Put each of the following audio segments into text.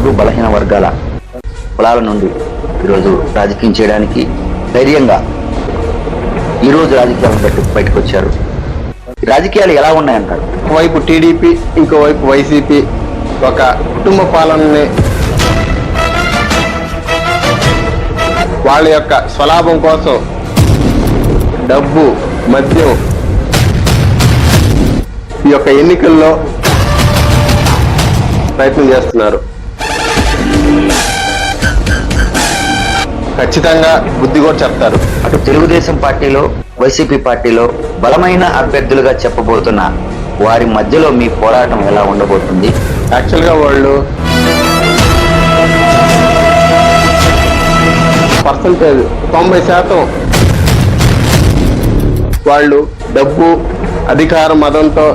బడుగు బలహీన వర్గాల కులాల నుండి ఈరోజు రాజకీయం చేయడానికి ధైర్యంగా ఈరోజు రాజకీయాలను బయటకు వచ్చారు. రాజకీయాలు ఎలా ఉన్నాయంటారు? ఒకవైపు టీడీపీ, ఇంకోవైపు వైసీపీ ఒక కుటుంబ పాలనని వాళ్ళ యొక్క స్వలాభం కోసం డబ్బు, మద్యం ఈ యొక్క ఎన్నికల్లో ప్రయత్నం చేస్తున్నారు. ఖచ్చితంగా బుద్ధి కూడా చెప్తారు. అటు తెలుగుదేశం పార్టీలో, వైసీపీ పార్టీలో బలమైన అభ్యర్థులుగా చెప్పబోతున్న వారి మధ్యలో మీ పోరాటం ఎలా ఉండబోతుంది? యాక్చువల్గా వాళ్ళు పర్సంటేజ్ 90% వాళ్ళు డబ్బు, అధికార మదంతో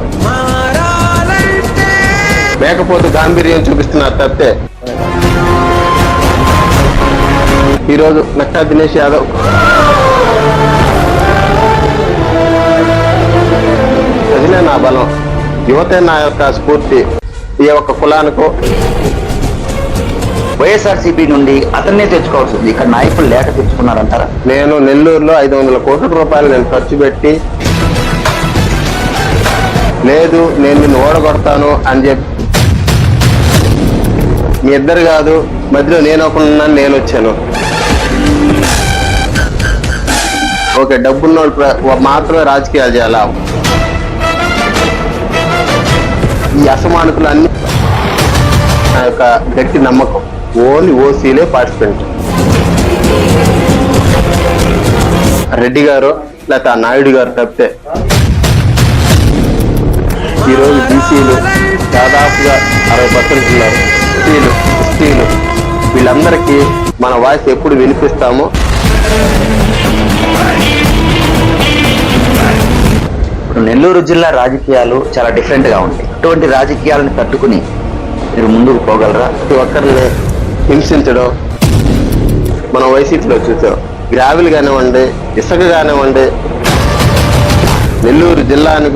లేకపోతే గాంభీర్యం చూపిస్తున్నారు తప్పితే ఈరోజు నక్కా దినేష్ యాదవ్ ప్రజలే నా బలం, యువతే నా యొక్క స్ఫూర్తి, ఈ యొక్క కులానికో వైఎస్ఆర్సీపీ నుండి అతన్నే తెచ్చుకోవాల్సింది. ఇక్కడ నాయకులు లేక తెచ్చుకున్నారంటారా? నేను నెల్లూరులో 500 కోట్ల రూపాయలు నేను ఖర్చు పెట్టి లేదు నేను నిన్ను ఓడగొడతాను అని చెప్పి మీ ఇద్దరు కాదు మధ్యలో నేను ఒకన్నాను, నేను వచ్చాను. ఓకే, డబ్బున్నోళ్ళు మాత్రమే రాజకీయాలు చేయాలా? ఈ అసమానకులన్నీ నా యొక్క గట్టి నమ్మకం. Only ఓసీలే participant. రెడ్డి గారు లేకపోతే ఆ నాయుడు గారు తప్పితే ఈరోజు బీసీలు దాదాపుగా 60% ఉన్నారు. ఎస్టీలు వీళ్ళందరికీ మన వాయిస్ ఎప్పుడు వినిపిస్తామో ఇప్పుడు నెల్లూరు జిల్లా రాజకీయాలు చాలా డిఫరెంట్ గా ఉంటాయి. అటువంటి రాజకీయాలను తట్టుకుని మీరు ముందుకు పోగలరా? ప్రతి ఒక్కరిని హింసించడం మనం వైసీపీలో చూసాం. గ్రావిల్ కానివ్వండి, ఇసుక కానివ్వండి, నెల్లూరు జిల్లాని